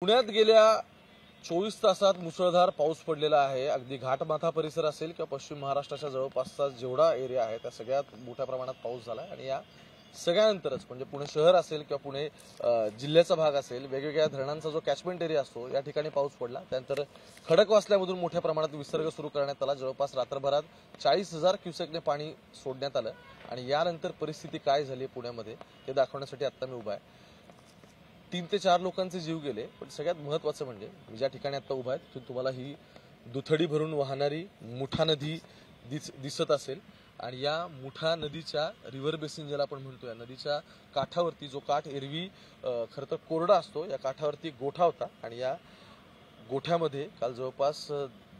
पुण्यात गेल्या 24 तासात मुसळधार पाऊस पडलेला आहे। अगदी घाटमाथा परिसर असेल किंवा पश्चिम महाराष्ट्राच्या जवळपासचा जेवढा एरिया आहे त्या सगळ्यात मोठ्या प्रमाणात पाऊस झाला आणि या सगळ्यानंतरच म्हणजे पुणे शहर असेल किंवा पुणे जिल्ह्याचा भाग असेल, वेगवेगळ्या धरणांचा जो कॅचमेंट एरिया असतो या ठिकाणी पाऊस पडला। त्यानंतर खडकवासल्यामधून मोठ्या प्रमाणात विसर्ग सुरू करण्यात आला। जवळपास रात्रभरात 40,000 क्युसेकने पाणी सोडण्यात आलं आणि यानंतर परिस्थिती काय झाली पुण्यामध्ये ते दाखवण्यासाठी आता मी उभा आहे। 3 ते 4 लोकांचे जीव गेले, पण सगळ्यात महत्त्वाचं म्हणजे मी ज्या ठिकाणी आता उभा आहे तिथून तुम्हाला ही दुथडी भरून वाहणारी मुठा नदी दिसत असेल आणि या मुठा नदीच्या रिव्हर बेसिन ज्याला आपण म्हणतो या नदीच्या काठावरती जो काठ एरवी खरं तर कोरडा असतो या काठावरती गोठा होता आणि या गोठ्यामध्ये काल जवळपास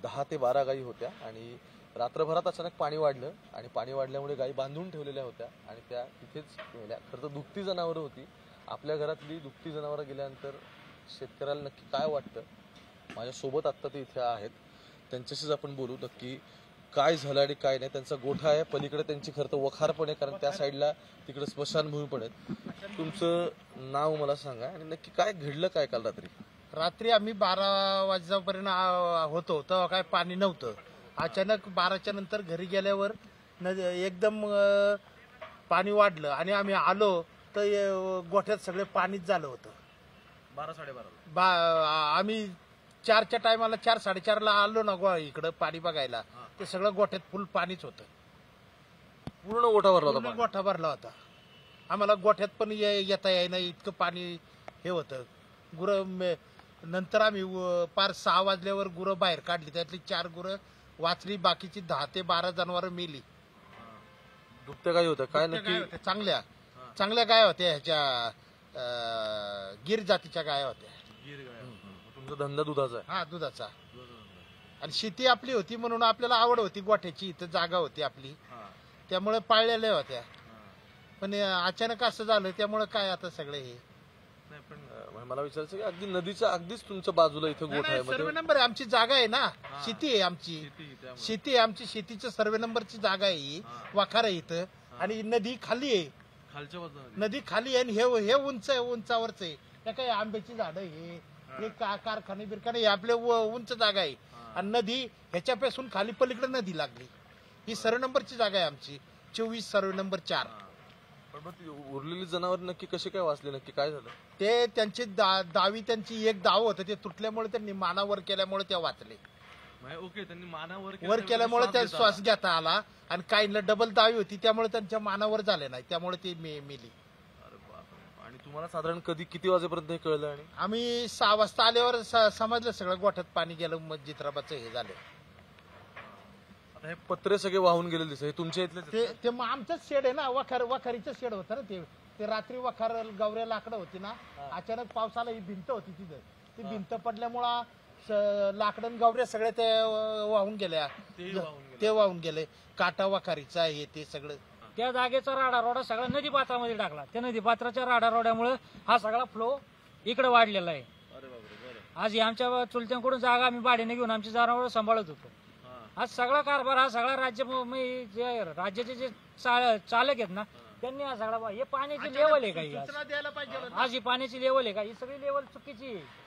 10 ते 12 गायी होत्या आणि रात्रभरात अचानक पाणी वाढलं आणि पाणी वाढल्यामुळे गायी बांधून ठेवलेल्या होत्या आणि त्या तिथेच गेल्या। खरं तर दुभती जनावरं होती। आपल्या घरातली दुभती जनावरं गेल्यानंतर शेतकऱ्याला नक्की काय वाटतं, माझ्यासोबत आत्ता ते इथे आहेत, त्यांच्याशीच आपण बोलू नक्की काय झालं आणि काय नाही। त्यांचा गोठा आहे, पलीकडे त्यांची खरं तर वखार पण आहे कारण त्या साईडला तिकडे स्मशानभूमी पण आहेत। तुमचं नाव मला सांगा आणि नक्की काय घडलं काय काल रात्री? रात्री आम्ही 12 वाजेपर्यंत होतो तेव्हा काय पाणी नव्हतं। अचानक 12च्या नंतर घरी गेल्यावर एकदम पाणी वाढलं आणि आम्ही आलो तर गोठ्यात सगळे पाणीच झालं होतं। 12-12:30 आम्ही 4च्या टायमाला 4-4:30ला आलो ना इकडं पाणी बघायला, ते सगळं गोठ्यात फुल पाणीच होतं। पूर्ण गोठा भरला होता? गोठा भरला होता। आम्हाला गोठ्यात पण येता येईना इतकं पाणी हे होतं। गुरं नंतर आम्ही पार 6 वाजल्यावर गुरं बाहेर काढली, त्यातली 4 गुरं वाचली, बाकीची 10 ते 12 जनावरं मेली। दुभत्या गायी होत्या काय नक्की? चांगल्या चांगल्या गाय होत्या, ह्याच्या गिर जातीच्या गाय होत्या। तुमचा धंदा दुधाचा आहे? हा, दुधाचा। आणि शेती आपली होती म्हणून आपल्याला आवड होती गोठ्याची, इथं जागा होती आपली, त्यामुळे पाळलेल्या होत्या। पण अचानक असं झालं त्यामुळे काय आता सगळे हे पण मला विचारायचं की अगदी नदीच्या अगदीच तुमच्या बाजूला इथं गोठा आहे? सर्वे नंबर आहे, आमची जागा आहे ना, शेती आहे आमची, शेती आहे आमची, शेतीच्या सर्वे नंबरची जागा आहे ही, वखार आहे इथं आणि नदी खाली आहे, नदी खाली आहे आणि हे उंच आहे, उंचावरच आहे। त्या काही आंब्याची झाडं हे कारखाने बिरखाने हे आपले उंच जागा आहे आणि नदी ह्याच्यापासून खाली पलीकडे नदी लागली। ही सर्वे नंबरची जागा आहे आमची, 24 सर्वे नंबर 4। उरलेली जनावर नक्की कसे काय वाचले, नक्की काय झालं? ते त्यांची दावी, त्यांची एक दाव होतं ते तुटल्यामुळे त्यांनी मानावर केल्यामुळे ते वाचले। ओके, त्यांनी मानावर वर केल्यामुळे त्या श्वास घेता आला आणि काहींना डबल दावी होती त्यामुळे त्यांच्या मानावर झाले नाही, त्यामुळे ते मेली। आणि तुम्हाला साधारण कधी किती वाजेपर्यंत हे कळलं? आणि आम्ही 6 वाजता आल्यावर समजलं सगळं गोठ्यात पाणी गेलं, मग जित्राबाचं हे झालं। आता हे पत्रे सगळे वाहून गेले दिसत, हे तुमच्या इथले? ते मग आमचंच शेड आहे ना, वखारीचं शेड होतं ना ते रात्री वखार गवऱ्या लाकडं होती ना, अचानक पावसाला ही भिंत होती तिथं, ती भिंत पडल्यामुळं लाकडं गवऱ्या सगळे ते वाहून गेल्या, ते वाहून गेले। काटा वखारीचा हे ते सगळं त्या जागेचा राडारोडा सगळा नदी पात्रामध्ये टाकला। त्या नदी पात्राच्या राडारोड्यामुळे हा सगळा फ्लो इकडे वाढलेला आहे। आज आमच्या चुलत्यांकडून जागा आम्ही भाड्याने घेऊन आमची जनावरं सांभाळत होतो। आज सगळा कारभार हा सगळा राज्याचे जे चालक आहेत ना त्यांनी हा सगळा, हे पाण्याची लेवल आहे का? आज ही पाण्याची लेवल आहे का? ही सगळी लेवल चुकीची आहे।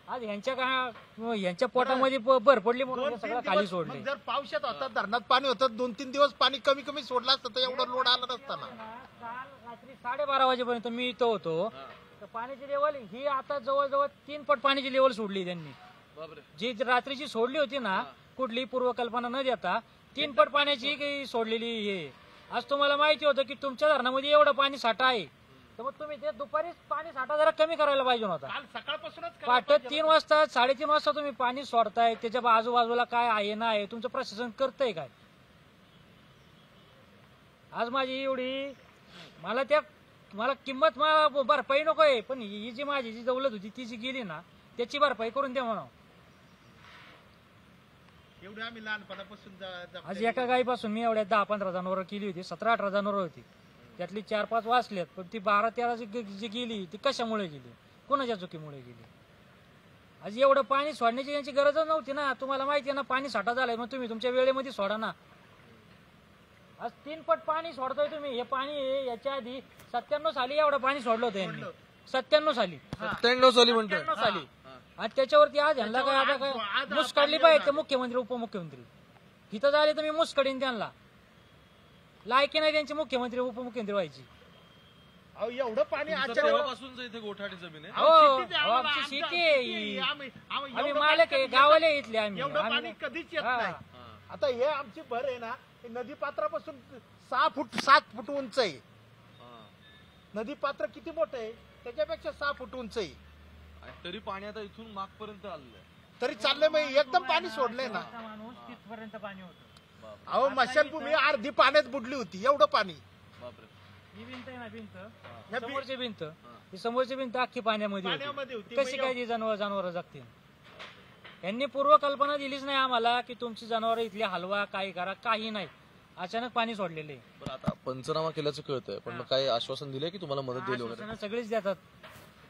आज ह्यांच्या पोटामध्ये भर पडली म्हणून सगळं खाली सोडले। जर पावसात होता, धरणात पाणी होतं, 2-3 दिवस पाणी कमी कमी सोडलं असतं तर एवढं लोड आला नसता ना। काल रात्री 12:30 वाजेपर्यंत मी इथं होतो तर पाण्याची लेवल ही आता जवळजवळ 3 पट पाण्याची लेवल सोडली त्यांनी। जी रात्रीची सोडली होती ना, कुठली पूर्वकल्पना न देता 3 पट पाण्याची सोडलेली हे। आज तुम्हाला माहिती होतं की तुमच्या धरणामध्ये एवढं पाणी साठा आहे, तर मग तुम्ही ते दुपारीच पाणी साठा जरा कमी करायला पाहिजे होता। काल सकाळपासूनच पहाटे 3 वाजता 3:30 वाजता तुम्ही पाणी सोडताय, त्याच्या आजूबाजूला काय आहे ना आहे, तुमचं प्रशासन करतंय काय? आज माझी एवढी मला किंमत भरपाई नकोय, पण ही जी माझी जी दौलत होती ती जी गेली ना त्याची भरपाई करून द्या म्हणा। एवढे आम्ही लहानपणापासून आज एका गायीपासून मी एवढ्या 10-15 जनावरं केली होती, 17-18 जनावरं होती, त्यातली 4-5 वाचल्यात, पण ती 12-13 जी गेली ती कशामुळे गेली, कोणाच्या चुकीमुळे गेली? आज एवढं पाणी सोडण्याची यांची गरजच नव्हती ना। तुम्हाला माहिती आहे ना पाणी साठा झालाय, मग तुम्ही तुमच्या वेळेमध्ये सोडा ना। आज 3 पट पाणी सोडतोय तुम्ही। हे पाणी याच्या आधी 97 साली एवढं पाणी सोडलं होतं यांनी, 97 साली म्हणतो 97 साली आणि त्याच्यावरती आज ह्यांना काय आता काय मुसकाडली पाहिजे ते मुख्यमंत्री उपमुख्यमंत्री इथं झाले तर मी मुसकडीन त्यांना लायकी नाही त्यांची मुख्यमंत्री उपमुख्यमंत्री व्हायची. अहो एवढं पाणी तेव्हापासूनच इथे गोठाडी जमीन आहे. हो आमची शेती आहे ही. आम्ही मालक आहे गावाले इथले आम्ही. एवढं पाणी कधीच येत नाही. आता हे आमची भर आहे ना नदी पात्रापासून 6 फूट 7 फूट उंच आहे. नदी पात्र किती मोठं आहे त्याच्यापेक्षा 6 फूट उंच आहे. तरी पाणी आता इथून मागपर्यंत आलेलं आहे. तरी चाललंय मग एकदम पाणी सोडलंय ना. माणूस तिथपर्यंत पाणी होतं. अहो मशानभूमी अर्धी पाण्यात बुडली होती एवढं पाणी. बापरे. ही भिंत आहे ना भिंत समोरची भिंत ही समोरची भिंत अख्खी पाण्यामध्ये होती. कशी काय ती जनावर जगतील. यांनी पूर्व कल्पना दिलीच नाही आम्हाला की तुमची जनावर इथली हलवा काही करा काही नाही. अचानक पाणी सोडलेले. बरं आता पंचनामा केल्याचं कळतंय पण मग काय आश्वासन दिलंय की तुम्हाला मदत दिली वगैरे? सगळेच देतात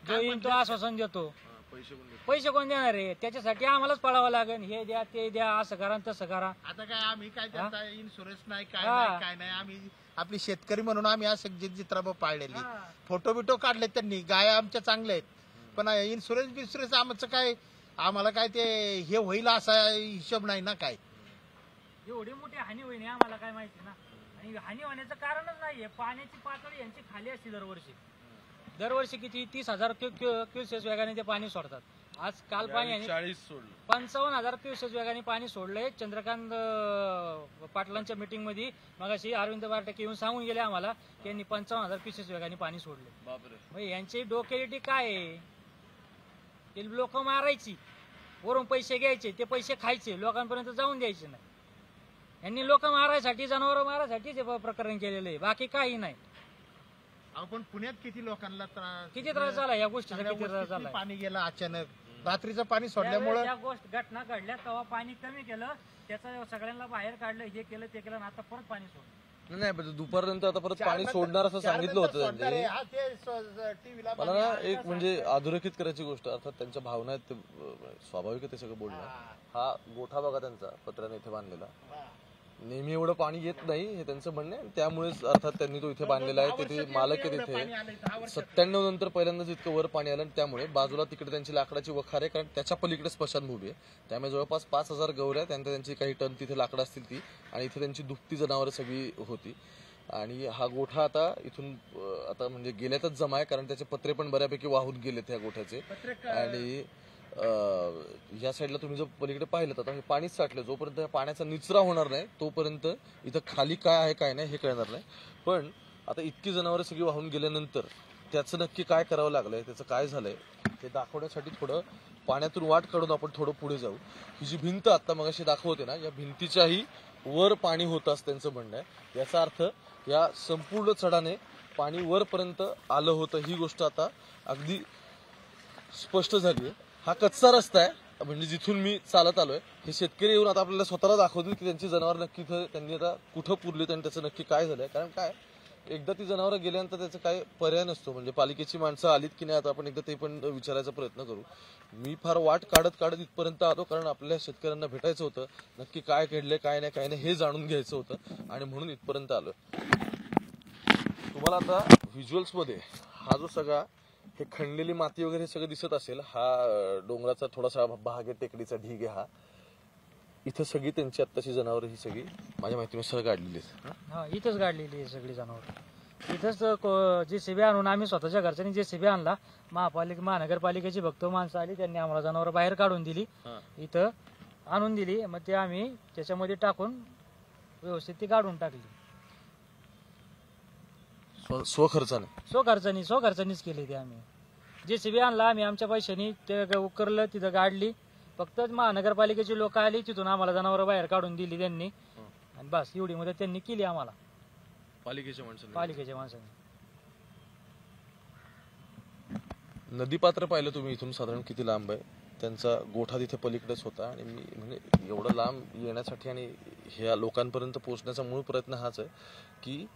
जो येईल तो आश्वासन देतो. पैसे कोण देतात? पैसे कोण देणार आहे त्याच्यासाठी आम्हालाच पळावं लागेल. हे द्या ते द्या असं करा तसं करा. आता काय आम्ही काय त्याचा इन्शुरन्स नाही काय नाही आम्ही आपली शेतकरी म्हणून आम्ही असं जित्राबा पाळलेली. फोटो बिटो काढले त्यांनी गाय आमच्या चांगल्या आहेत पण इन्शुरन्स आमचं काय आम्हाला काय ते हे होईल असा हिशोब नाही ना काय. एवढी मोठी हानी होईल आम्हाला काय माहिती ना. आणि हानी होण्याचं कारणच नाहीये पाण्याची पातळी यांची खाली असते दरवर्षी किती 30,000 क्युसेस वेगाने ते पाणी सोडतात. आज काल पाणी 40 सोडलं. 55,000 क्युसेस वेगाने पाणी सोडलंय. चंद्रकांत पाटलांच्या मीटिंग मध्ये मगाशी अरविंद बारटके येऊन सांगून गेले आम्हाला की यांनी 55,000 क्युसेस वेगाने पाणी सोडले. बापरे. मग यांची डोकेलिटी काय आहे. ते लोक मारायची वरून पैसे घ्यायचे ते पैसे खायचे लोकांपर्यंत जाऊन द्यायचे नाही. यांनी लोक मारायसाठी जनावर मारायसाठी ते प्रकरण केलेलं आहे बाकी काही नाही. आपण पुण्यात किती लोकांना किती त्रास झाला या गोष्टीचा किती त्रास झाला. पाणी गेलं अचानक रात्रीचं पाणी सोडल्यामुळे या घटना घडल्या तेव्हा पाणी कमी केलं त्याचं सगळ्यांना बाहेर काढलं हे केलं ते केलं आता परत पाणी सोडलं. नाही पण दुपारनंतर आता परत पाणी सोडणार असं सांगितलं होतं त्यांनी. मला ना एक म्हणजे अधोरेखित करायची गोष्ट अर्थात त्यांच्या भावना आहेत ते स्वाभाविक आहे ते सगळं बोलणं. हा गोठा बघा त्यांचा पत्र्याने इथे बांधलेला नेहमी एवढं पाणी येत नाही हे त्यांचं म्हणणं आहे. त्यामुळेच अर्थात त्यांनी तो इथे बांधलेला आहे. तिथे मालक आहे तिथे 97 नंतर पहिल्यांदाच इतकं वर पाणी आलं आणि त्यामुळे बाजूला तिकडे त्यांची लाकडाची वखार आहे कारण त्याच्या पलीकडे स्मशानभूमी आहे. त्यामुळे जवळपास 5,000 गवऱ्या त्यानंतर त्यांची काही टन तिथे लाकडं असतील ती आणि इथे त्यांची दुभती जनावरं सगळी होती. आणि हा गोठा आता इथून आता म्हणजे गेल्यातच जमा आहे कारण त्याचे पत्रे पण बऱ्यापैकी वाहून गेलेत ह्या गोठ्याचे. आणि या साईडला तुम्ही जर पलीकडे पाहिलं तर हे पाणीच साठलं. जोपर्यंत पाण्याचा निचरा होणार नाही तोपर्यंत इथं खाली काय आहे काय नाही हे कळणार नाही. पण आता इतकी जनावरं सगळी वाहून गेल्यानंतर त्याचं नक्की काय करावं लागलंय त्याचं काय झालंय ते दाखवण्यासाठी थोडं पाण्यातून वाट काढून आपण थोडं पुढे जाऊ. ही जी भिंत आता मगाशी दाखवते ना या भिंतीच्याही वर पाणी होतं असं त्यांचं म्हणणं आहे. याचा अर्थ या संपूर्ण चढाने पाणी वरपर्यंत आलं होतं ही गोष्ट आता अगदी स्पष्ट झाली आहे. हा कच्चा रस्ता आहे म्हणजे जिथून मी चालत आलोय. हे शेतकरी येऊन आता आपल्याला स्वतःला दाखवतील की त्यांची जनावर नक्की त्यांनी आता कुठं पुरलीत आणि त्याचं नक्की काय झालंय. कारण काय एकदा ती जनावरं गेल्यानंतर त्याचा काय पर्याय नसतो. म्हणजे पालिकेची माणसं आलीत की नाही आता आपण एकदा ते पण विचारायचा प्रयत्न करू. मी फार वाट काढत इथपर्यंत आलो कारण आपल्या शेतकऱ्यांना भेटायचं होतं. नक्की काय घडलंय काय नाही हे जाणून घ्यायचं होतं आणि म्हणून इथपर्यंत आलो. तुम्हाला आता व्हिज्युअल्स मध्ये हा जो सगळा हे खणलेली माती वगैरे सगळं दिसत असेल. हा डोंगराचा थोडासा भाग आहे टेकडीचा ढीग आहे हा. इथं सगळी त्यांची आत्ताची जनावर ही सगळी माझ्या माहितीनुसार गाडलेली आहेत. इथंच गाडलेली आहे सगळी जनावर. इथंच JCB आणून आम्ही स्वतःच्या घरच्यांनी JCB आणला. महानगरपालिकेची भक्त माणसं आली त्यांनी आम्हाला जनावर बाहेर काढून दिली इथं आणून दिली. मग ते आम्ही त्याच्यामध्ये टाकून व्यवस्थित ती काढून टाकली. स्वखर्चानीच केली ती आम्ही. JCB आणला आम्ही आमच्या पैशानी ते उकरलं तिथं गाडली. फक्त महानगरपालिकेची लोक आली तिथून आम्हाला जनावर बाहेर काढून दिली त्यांनी आणि बस एवढी मदत त्यांनी केली आम्हाला पालिकेच्या माणसांनी. नदीपात्र पाहिलं तुम्ही इथून साधारण किती लांब आहे. त्यांचा गोठा तिथे पलीकडेच होता आणि मी म्हणजे एवढं लांब येण्यासाठी आणि ह्या लोकांपर्यंत पोहोचण्याचा मूळ प्रयत्न हाच आहे की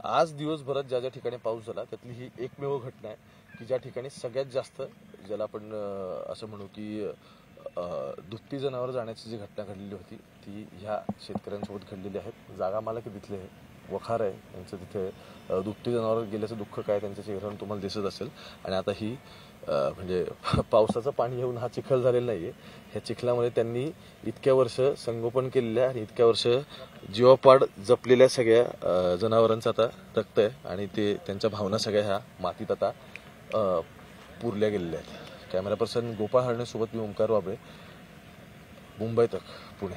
आज दिवसभरात ज्या ज्या ठिकाणी पाऊस झाला त्यातली ही एकमेव घटना आहे की ज्या ठिकाणी सगळ्यात जास्त ज्याला आपण असं म्हणू की दुभती जनावर जाण्याची जी घटना घडलेली होती ती ह्या शेतकऱ्यांसोबत घडलेली आहे. जागा मालक तिथले आहे वखार आहे यांचं तिथे दुभती जनावर गेल्याचं दुःख काय त्यांच्या चेहऱ्यावर तुम्हाला दिसत असेल. आणि आता ही म्हणजे पावसाचं पाणी येऊन हा चिखल झालेला नाहीये. ह्या चिखलामध्ये त्यांनी इतक्या वर्ष संगोपन केलेल्या आणि इतक्या वर्ष जीवापाड जपलेल्या सगळ्या जनावरांचं आता रक्त आहे आणि ते त्यांच्या भावना सगळ्या ह्या मातीत आता पुरल्या गेलेल्या आहेत. कॅमेरा पर्सन गोपाळ हरणेसोबत मी ओंकार वाबळे, मुंबई तक, पुणे.